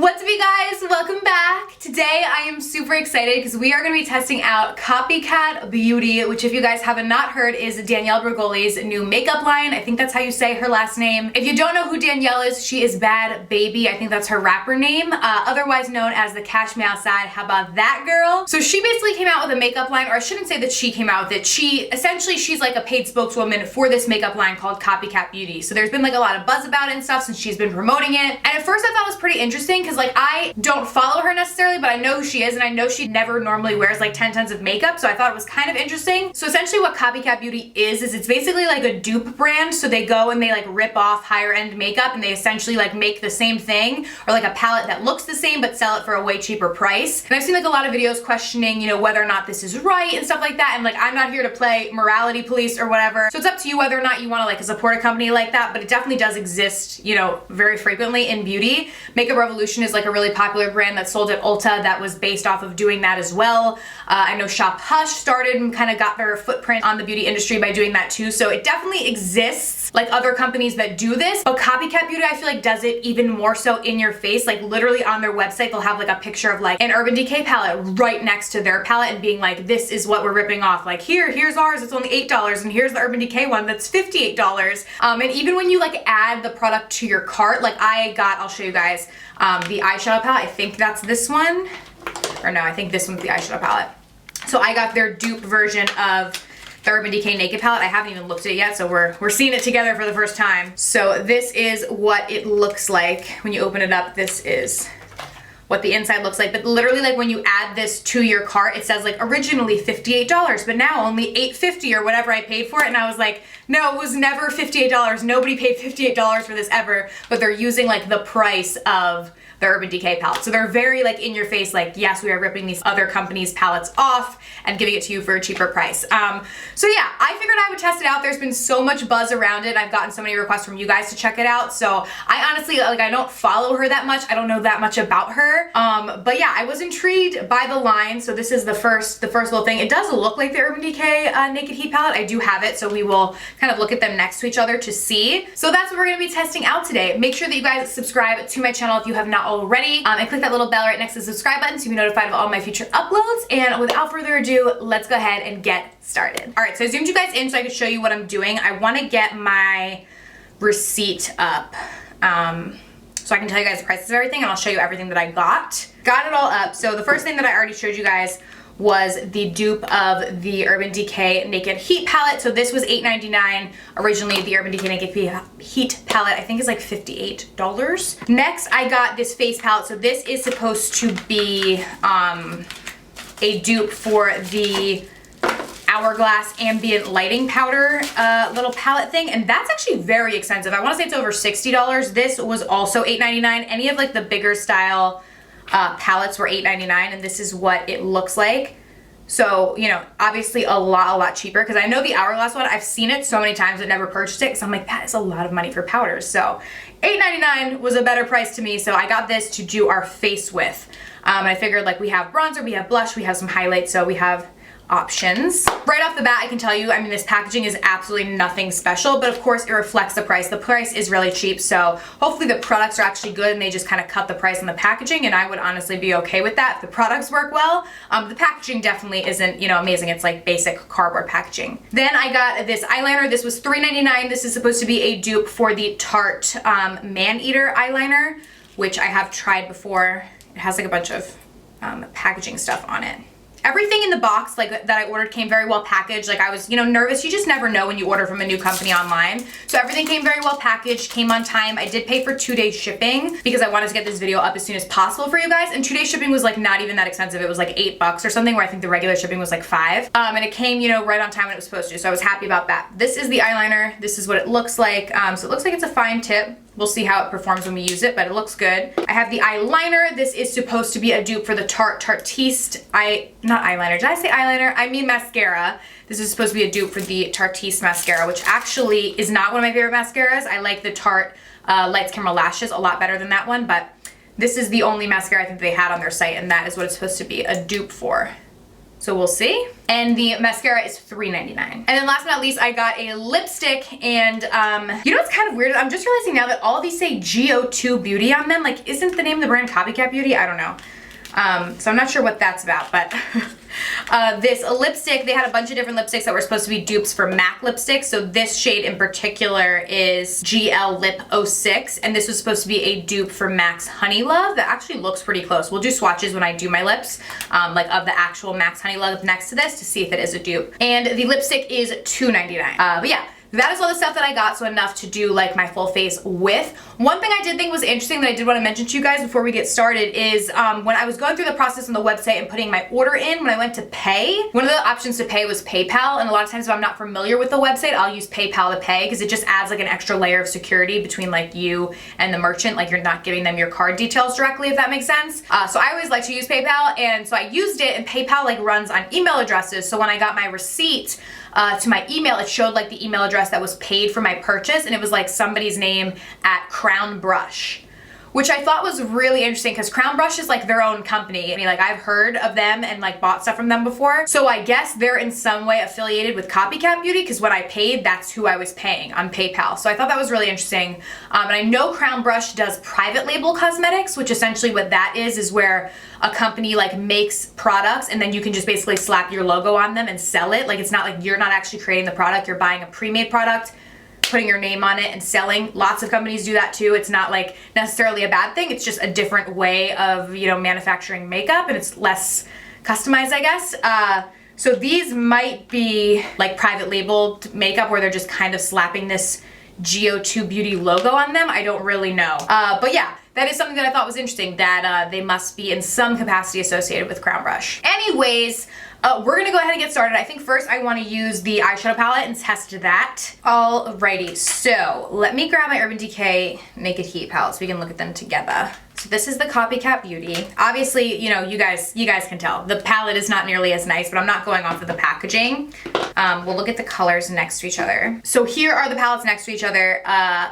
What's up, you guys? Welcome back. Today I am super excited because we are going to be testing out Copycat Beauty, which if you guys haven't not heard is Danielle Bregoli's new makeup line. I think that's how you say her last name. If you don't know who Danielle is, she is Bhad Bhabie'S. I think that's her rapper name, otherwise known as the Cash Me Outside. How about that, girl? So she basically came out with a makeup line, or I shouldn't say that she came out with it. She's like a paid spokeswoman for this makeup line called Copycat Beauty. So there's been like a lot of buzz about it and stuff since she's been promoting it. And at first I thought it was pretty interesting because like I don't follow her necessarily, but I know who she is and I know she never normally wears like 10 tons of makeup, so I thought it was kind of interesting. So essentially what Copycat Beauty is it's basically like a dupe brand. So they go and they like rip off higher end makeup and they essentially like make the same thing or like a palette that looks the same but sell it for a way cheaper price. And I've seen like a lot of videos questioning, you know, whether or not this is right and stuff like that, and like I'm not here to play morality police or whatever. So it's up to you whether or not you want to like support a company like that, but it definitely does exist, you know, very frequently in beauty. Makeup Revolution is like a really popular brand that sold at Ulta that was based off of doing that as well. I know Shop Hush started and kind of got their footprint on the beauty industry by doing that too. So it definitely exists, like other companies that do this, but Copycat Beauty I feel like does it even more so in your face. Like literally on their website they'll have like a picture of like an Urban Decay palette right next to their palette and being like, this is what we're ripping off. Like here's ours, it's only $8, and here's the Urban Decay one that's $58. And even when you like add the product to your cart, like I'll show you guys the eyeshadow palette. I think that's this one, or no, I think this one's the eyeshadow palette. So I got their dupe version of the Urban Decay Naked palette. I haven't even looked at it yet, so we're seeing it together for the first time. So this is what it looks like when you open it up. This is what the inside looks like, but literally like when you add this to your cart, it says like originally $58, but now only $8.50 or whatever I paid for it. And I was like, no, it was never $58. Nobody paid $58 for this ever, but they're using like the price of the Urban Decay palette. So they're very like in your face, like, yes, we are ripping these other companies' palettes off and giving it to you for a cheaper price. So yeah, I figured I would test it out. There's been so much buzz around it. I've gotten so many requests from you guys to check it out. So I honestly, like, I don't follow her that much. I don't know that much about her. But yeah, I was intrigued by the line. So this is the first little thing. It does look like the Urban Decay Naked Heat palette. I do have it, so we will kind of look at them next to each other to see. So that's what we're gonna be testing out today. Make sure that you guys subscribe to my channel if you have not already, and click that little bell right next to the subscribe button to be notified of all my future uploads. And without further ado, let's go ahead and get started. All right, so I zoomed you guys in so I could show you what I'm doing. I want to get my receipt up so I can tell you guys the prices of everything, and I'll show you everything that I got. Got it all up. So the first thing that I already showed you guys was the dupe of the Urban Decay Naked Heat palette. So this was $8.99. Originally, the Urban Decay Naked Heat palette, I think, is like $58. Next, I got this face palette. So this is supposed to be a dupe for the Hourglass Ambient Lighting Powder little palette thing, and that's actually very expensive. I want to say it's over $60. This was also $8.99. Any of like the bigger style palettes were $8.99, and this is what it looks like. So, you know, obviously a lot cheaper, because I know the Hourglass one, I've seen it so many times but never purchased it, because I'm like, that is a lot of money for powders. So $8.99 was a better price to me, so I got this to do our face with. And I figured like we have bronzer, we have blush, we have some highlights, so we have options. Right off the bat, I can tell you, I mean, this packaging is absolutely nothing special, but of course it reflects the price. The price is really cheap, so hopefully the products are actually good and they just kind of cut the price on the packaging, and I would honestly be okay with that if the products work well. The packaging definitely isn't, you know, amazing. It's like basic cardboard packaging. Then I got this eyeliner. This was $3.99. This is supposed to be a dupe for the Tarte Man-Eater eyeliner, which I have tried before. It has like a bunch of packaging stuff on it. Everything in the box like that I ordered came very well packaged. Like I was, you know, nervous. You just never know when you order from a new company online. So everything came very well packaged, came on time. I did pay for 2-day shipping because I wanted to get this video up as soon as possible for you guys. And 2-day shipping was like not even that expensive. It was like $8 or something, where I think the regular shipping was like $5. And it came, you know, right on time when it was supposed to. So I was happy about that. This is the eyeliner. This is what it looks like. So it looks like it's a fine tip. We'll see how it performs when we use it, but it looks good. I have the eyeliner. This is supposed to be a dupe for the Tarteiste not eyeliner. Did I say eyeliner? I mean mascara. This is supposed to be a dupe for the Tarteiste mascara, which actually is not one of my favorite mascaras. I like the Tarte Lights Camera Lashes a lot better than that one, but this is the only mascara I think they had on their site, and that is what it's supposed to be a dupe for. So we'll see. And the mascara is $3.99. And then last but not least, I got a lipstick, and you know what's kind of weird? I'm just realizing now that all of these say GO2 Beauty on them. Like, isn't the name of the brand Copycat Beauty? I don't know. So I'm not sure what that's about, but this lipstick, they had a bunch of different lipsticks that were supposed to be dupes for MAC lipsticks. So this shade in particular is GL Lip 06, and this was supposed to be a dupe for MAC's Honey Love. That actually looks pretty close. We'll do swatches when I do my lips, like of the actual MAC's Honey Love next to this to see if it is a dupe. And the lipstick is $2.99. But yeah. That is all the stuff that I got, so enough to do like my full face with. One thing I did think was interesting that I did want to mention to you guys before we get started is when I was going through the process on the website and putting my order in, when I went to pay, one of the options to pay was PayPal, and a lot of times if I'm not familiar with the website, I'll use PayPal to pay because it just adds like an extra layer of security between like you and the merchant, like you're not giving them your card details directly, if that makes sense. So I always like to use PayPal, and so I used it, and PayPal like runs on email addresses, so when I got my receipt to my email, it showed like the email address that was paid for my purchase, and it was like somebody's name at Crown Brush, which I thought was really interesting because Crown Brush is like their own company. I mean, like I've heard of them and like bought stuff from them before. So I guess they're in some way affiliated with Copycat Beauty because when I paid, that's who I was paying on PayPal. So I thought that was really interesting. And I know Crown Brush does private label cosmetics, which essentially what that is where a company like makes products and then you can just basically slap your logo on them and sell it. Like it's not like you're not actually creating the product, you're buying a pre-made product, putting your name on it and selling. Lots of companies do that too. It's not like necessarily a bad thing. It's just a different way of, you know, manufacturing makeup, and it's less customized, I guess. So these might be like private labeled makeup where they're just kind of slapping this GO2 Beauty logo on them. I don't really know. But yeah, that is something that I thought was interesting, that they must be in some capacity associated with Crown Brush. Anyways, we're gonna go ahead and get started. I think first I wanna use the eyeshadow palette and test that. Alrighty, so let me grab my Urban Decay Naked Heat palette so we can look at them together. So this is the Copycat Beauty. Obviously, you know, you guys can tell. The palette is not nearly as nice, but I'm not going off of the packaging. We'll look at the colors next to each other. So here are the palettes next to each other.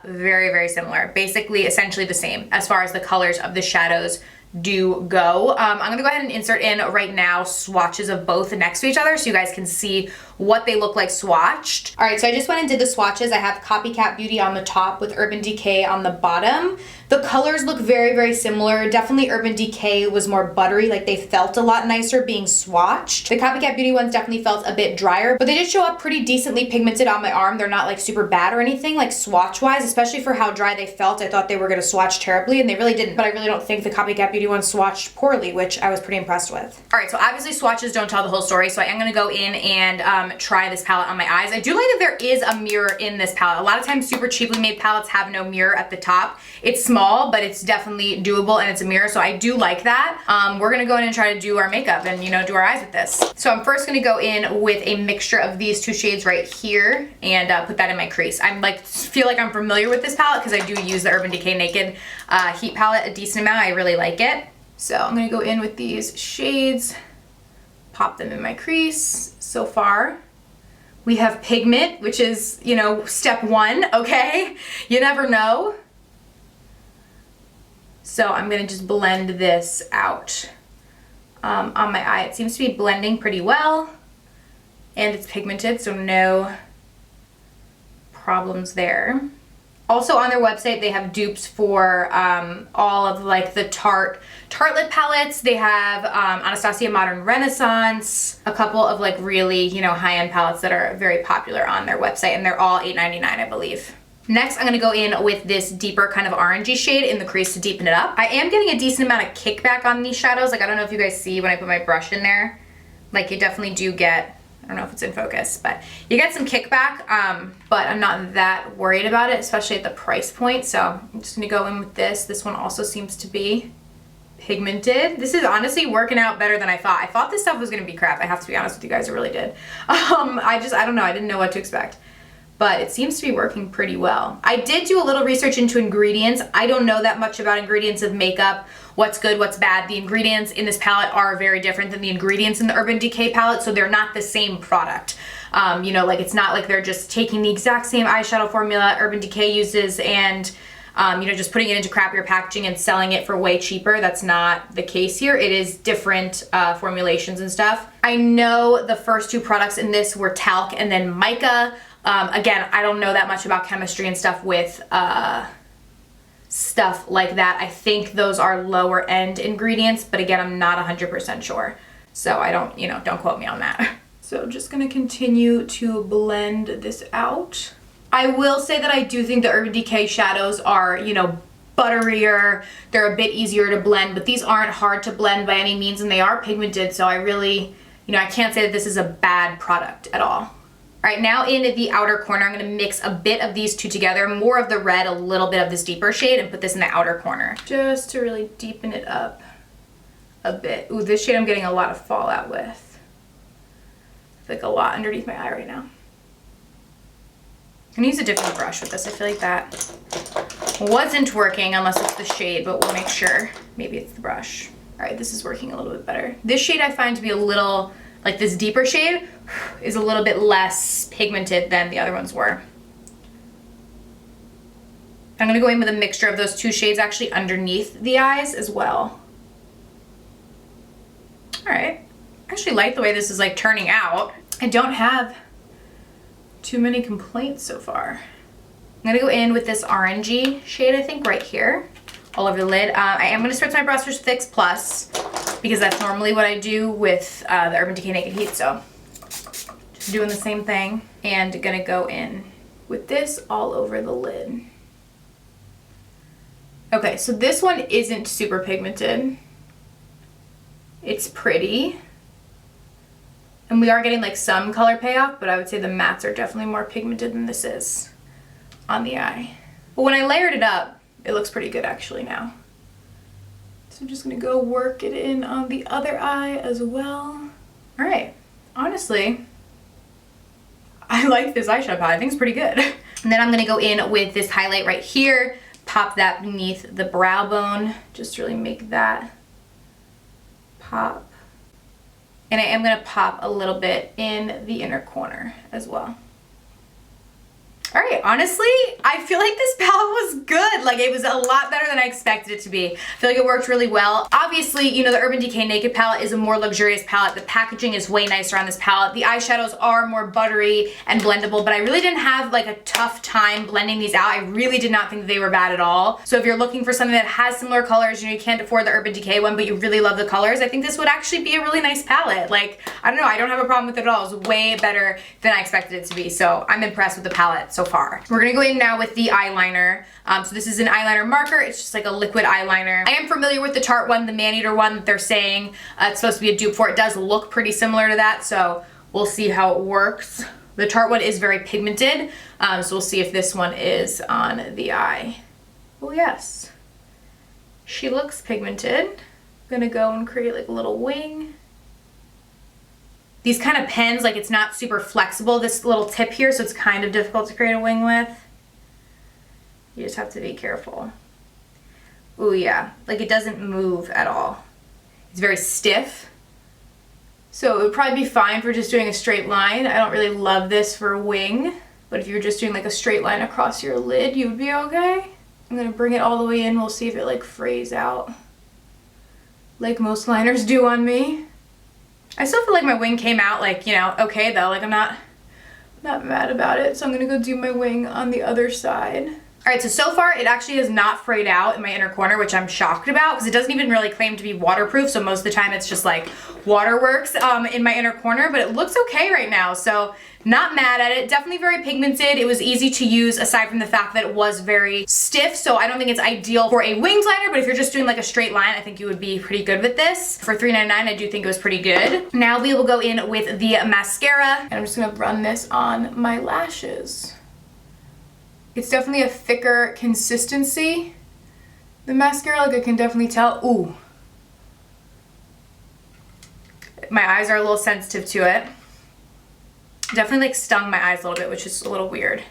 Very, very similar. Basically, essentially the same as far as the colors of the shadows do go. I'm gonna go ahead and insert in right now swatches of both next to each other so you guys can see what they look like swatched. All right, so I just went and did the swatches. I have Copycat Beauty on the top with Urban Decay on the bottom. The colors look very, very similar. Definitely Urban Decay was more buttery, like they felt a lot nicer being swatched. The Copycat Beauty ones definitely felt a bit drier, but they did show up pretty decently pigmented on my arm. They're not like super bad or anything, like swatch-wise, especially for how dry they felt. I thought they were gonna swatch terribly, and they really didn't, but I really don't think the Copycat Beauty ones swatched poorly, which I was pretty impressed with. All right, so obviously swatches don't tell the whole story, so I am gonna go in and try this palette on my eyes. I do like that there is a mirror in this palette. A lot of times super cheaply made palettes have no mirror at the top. It's small, but it's definitely doable, and it's a mirror, so I do like that. We're gonna go in and try to do our makeup and, you know, do our eyes with this. So I'm first gonna go in with a mixture of these two shades right here and put that in my crease. I'm like, feel like I'm familiar with this palette because I do use the Urban Decay Naked Heat palette a decent amount. I really like it. So I'm gonna go in with these shades, pop them in my crease. So far, we have pigment, which is, you know, step one, okay? You never know. So I'm gonna just blend this out on my eye. It seems to be blending pretty well, and it's pigmented, so no problems there. Also on their website, they have dupes for all of like the Tarte lip palettes. They have Anastasia Modern Renaissance, a couple of like really, you know, high-end palettes that are very popular on their website, and they're all $8.99, I believe. Next, I'm gonna go in with this deeper kind of orangey shade in the crease to deepen it up. I am getting a decent amount of kickback on these shadows. Like, I don't know if you guys see when I put my brush in there. Like, you definitely do get, I don't know if it's in focus, but you get some kickback, but I'm not that worried about it, especially at the price point. So I'm just gonna go in with this. This one also seems to be pigmented. This is honestly working out better than I thought. I thought this stuff was gonna be crap. I have to be honest with you guys, I really did. I don't know, I didn't know what to expect. But it seems to be working pretty well. I did do a little research into ingredients. I don't know that much about ingredients of makeup, what's good, what's bad. The ingredients in this palette are very different than the ingredients in the Urban Decay palette, so they're not the same product. You know, like it's not like they're just taking the exact same eyeshadow formula Urban Decay uses and you know, just putting it into crappier packaging and selling it for way cheaper. That's not the case here. It is different formulations and stuff. I know the first two products in this were talc and then mica. Again, I don't know that much about chemistry and stuff with stuff like that. I think those are lower end ingredients, but again, I'm not 100% sure. So I don't, you know, don't quote me on that. So just gonna continue to blend this out. I will say that I do think the Urban Decay shadows are, you know, butterier. They're a bit easier to blend, but these aren't hard to blend by any means, and they are pigmented, so I really, you know, I can't say that this is a bad product at all. All right, now in the outer corner, I'm gonna mix a bit of these two together, more of the red, a little bit of this deeper shade, and put this in the outer corner, just to really deepen it up a bit. Ooh, this shade I'm getting a lot of fallout with. Like a lot underneath my eye right now. I'm gonna use a different brush with this. I feel like that wasn't working unless it's the shade, but we'll make sure. Maybe it's the brush. All right, this is working a little bit better. This shade I find to be a little, like this deeper shade is a little bit less pigmented than the other ones were. I'm gonna go in with a mixture of those two shades actually underneath the eyes as well. All right, I actually like the way this is like turning out. I don't have too many complaints so far. I'm gonna go in with this orangey shade, I think, right here, all over the lid. I am gonna spritz my brush with Fix Plus because that's normally what I do with the Urban Decay Naked Heat, so just doing the same thing. And gonna go in with this all over the lid. Okay, so this one isn't super pigmented. It's pretty. And we are getting like some color payoff, but I would say the mattes are definitely more pigmented than this is on the eye. But when I layered it up, it looks pretty good actually now. So I'm just gonna go work it in on the other eye as well. All right, honestly, I like this eyeshadow palette. I think it's pretty good. And then I'm gonna go in with this highlight right here, pop that beneath the brow bone, just to really make that pop. And I am gonna pop a little bit in the inner corner as well. All right, honestly, I feel like this palette was good. Like, it was a lot better than I expected it to be. I feel like it worked really well. Obviously, you know, the Urban Decay Naked palette is a more luxurious palette. The packaging is way nicer on this palette. The eyeshadows are more buttery and blendable, but I really didn't have like a tough time blending these out. I really did not think that they were bad at all. So if you're looking for something that has similar colors, you know, you can't afford the Urban Decay one, but you really love the colors, I think this would actually be a really nice palette. Like, I don't know, I don't have a problem with it at all. It's way better than I expected it to be. So I'm impressed with the palette so far. We're gonna go in now with the eyeliner. So this is an eyeliner marker. It's just like a liquid eyeliner. I am familiar with the Tarte one, the Maneater one that they're saying it's supposed to be a dupe for. It does look pretty similar to that, so we'll see how it works. The Tarte one is very pigmented, so we'll see if this one is on the eye. Oh yes, she looks pigmented. I'm gonna go and create like a little wing. These kind of pens, like, it's not super flexible, this little tip here, so it's kind of difficult to create a wing with. You just have to be careful. Ooh, yeah, like it doesn't move at all. It's very stiff. So it would probably be fine for just doing a straight line. I don't really love this for a wing, but if you're just doing like a straight line across your lid, you would be okay. I'm gonna bring it all the way in. We'll see if it like frays out like most liners do on me. I still feel like my wing came out like, you know, okay though, like I'm not mad about it. So I'm gonna go do my wing on the other side. All right, so far it actually has not frayed out in my inner corner, which I'm shocked about because it doesn't even really claim to be waterproof. So most of the time it's just like waterworks in my inner corner, but it looks okay right now. So not mad at it. Definitely very pigmented. It was easy to use aside from the fact that it was very stiff. So I don't think it's ideal for a winged liner, but if you're just doing like a straight line, I think you would be pretty good with this. For $3.99, I do think it was pretty good. Now we will go in with the mascara, and I'm just gonna run this on my lashes. It's definitely a thicker consistency. The mascara, like I can definitely tell. Ooh. My eyes are a little sensitive to it. Definitely like stung my eyes a little bit, which is a little weird.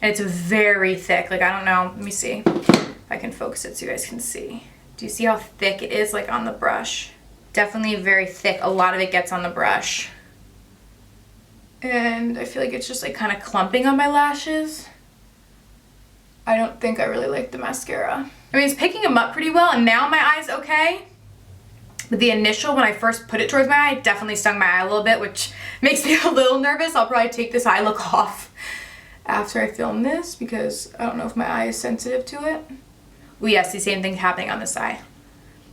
And it's very thick. Like, I don't know. Let me see if I can focus it so you guys can see. Do you see how thick it is like on the brush? Definitely very thick. A lot of it gets on the brush. And I feel like it's just like kind of clumping on my lashes. I don't think I really like the mascara. I mean, it's picking them up pretty well, and now my eye's okay. But the initial, when I first put it towards my eye, definitely stung my eye a little bit, which makes me a little nervous. I'll probably take this eye look off after I film this because I don't know if my eye is sensitive to it. Well, yes, the same thing happening on this eye.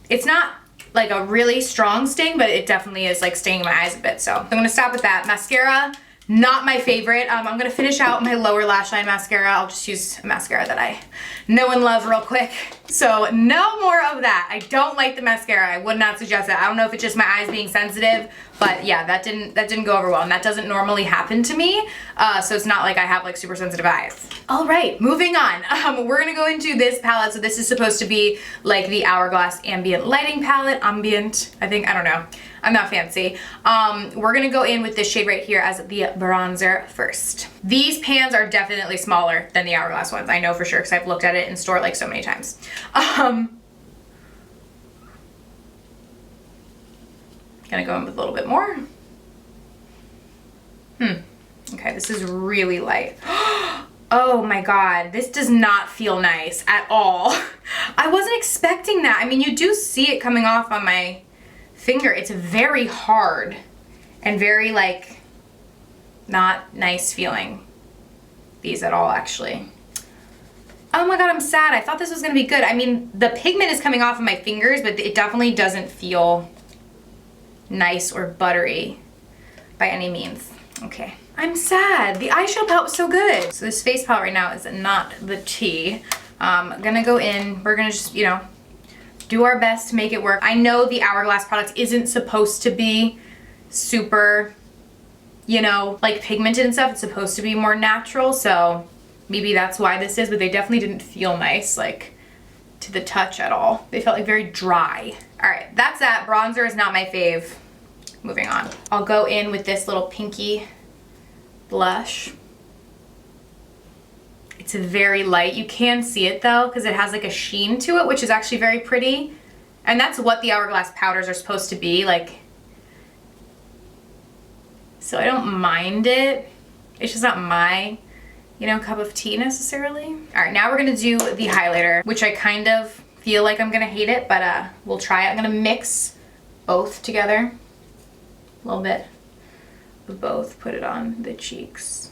It's not like a really strong sting, but it definitely is like stinging my eyes a bit. So I'm gonna stop with that. Mascara, not my favorite. I'm gonna finish out my lower lash line mascara. I'll just use a mascara that I know and love real quick. So no more of that. I don't like the mascara. I would not suggest that. I don't know if it's just my eyes being sensitive, but yeah, that didn't go over well, and that doesn't normally happen to me. So it's not like I have like super sensitive eyes. All right, moving on. We're gonna go into this palette. So this is supposed to be like the Hourglass Ambient Lighting Palette. Ambient, I think, I don't know. I'm not fancy. We're gonna go in with this shade right here as the bronzer first. These pans are definitely smaller than the Hourglass ones. I know for sure because I've looked at it in store like so many times. Gonna go in with a little bit more. Okay, this is really light. Oh my God, this does not feel nice at all. I wasn't expecting that. I mean, you do see it coming off on my finger. It's very hard and very like not nice feeling. These at all, actually. Oh my God, I'm sad. I thought this was gonna be good. I mean, the pigment is coming off of my fingers, but it definitely doesn't feel nice or buttery by any means. Okay, I'm sad. The eyeshadow palette was so good. So this face palette right now is not the tea. I'm gonna go in, we're gonna just, you know, do our best to make it work. I know the Hourglass product isn't supposed to be super, you know, like pigmented and stuff. It's supposed to be more natural, so maybe that's why this is, but they definitely didn't feel nice, like, to the touch at all. They felt like very dry. All right, that's that. Bronzer is not my fave. Moving on. I'll go in with this little pinky blush. It's very light. You can see it though, because it has like a sheen to it, which is actually very pretty. And that's what the Hourglass powders are supposed to be, like. So I don't mind it. It's just not my, you know, cup of tea necessarily. All right, now we're gonna do the highlighter, which I kind of feel like I'm gonna hate it, but we'll try it. I'm gonna mix both together. A little bit of both, put it on the cheeks.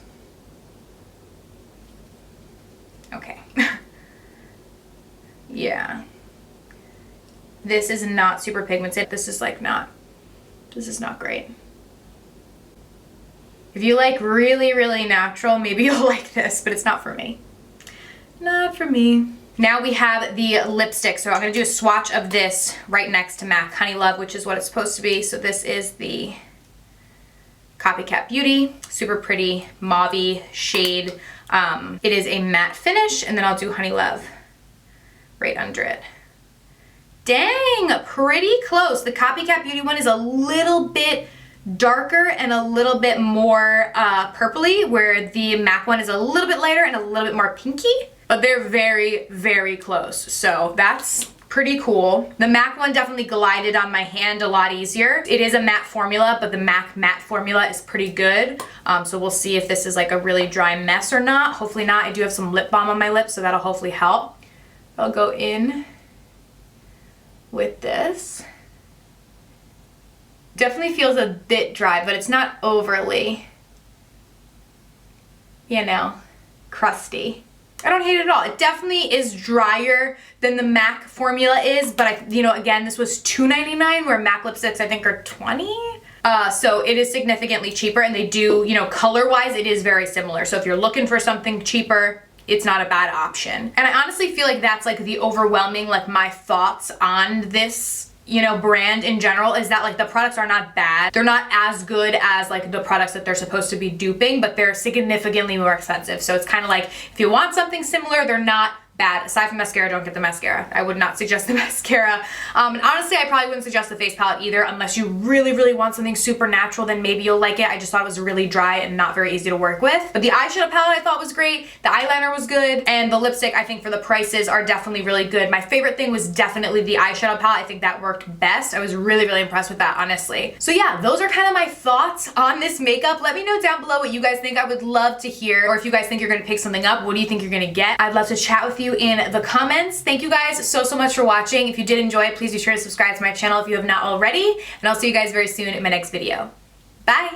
Okay. Yeah. This is not super pigmented. This is like not, this is not great. If you like really, really natural, maybe you'll like this, but it's not for me. Not for me. Now we have the lipstick. So I'm gonna do a swatch of this right next to MAC Honey Love, which is what it's supposed to be. So this is the Copycat Beauty, super pretty mauve-y shade. It is a matte finish, and then I'll do Honey Love right under it. Dang, pretty close. The Copycat Beauty one is a little bit darker and a little bit more purpley, where the MAC one is a little bit lighter and a little bit more pinky, but they're very, very close. So that's pretty cool. The MAC one definitely glided on my hand a lot easier. It is a matte formula, but the MAC matte formula is pretty good. So we'll see if this is like a really dry mess or not. Hopefully not. I do have some lip balm on my lips, so that'll hopefully help. I'll go in with this. Definitely feels a bit dry, but it's not overly, you know, crusty. I don't hate it at all. It definitely is drier than the MAC formula is, but you know, again, this was $2.99, where MAC lipsticks I think are $20. So it is significantly cheaper, and they do, you know, color-wise, it is very similar. So if you're looking for something cheaper, it's not a bad option. And I honestly feel like that's like the overwhelming, like my thoughts on this, you know, brand in general, is that like the products are not bad. They're not as good as like the products that they're supposed to be duping, but they're significantly more expensive. So it's kind of like, if you want something similar, they're not bad. Aside from mascara, don't get the mascara. I would not suggest the mascara. And honestly, I probably wouldn't suggest the face palette either unless you really, really want something super natural, then maybe you'll like it. I just thought it was really dry and not very easy to work with. But the eyeshadow palette I thought was great. The eyeliner was good. And the lipstick, I think for the prices are definitely really good. My favorite thing was definitely the eyeshadow palette. I think that worked best. I was really, really impressed with that, honestly. So yeah, those are kind of my thoughts on this makeup. Let me know down below what you guys think. I would love to hear. Or if you guys think you're gonna pick something up, what do you think you're gonna get? I'd love to chat with you in the comments. Thank you guys so much for watching. If you did enjoy it, please be sure to subscribe to my channel if you have not already. And I'll see you guys very soon in my next video. Bye!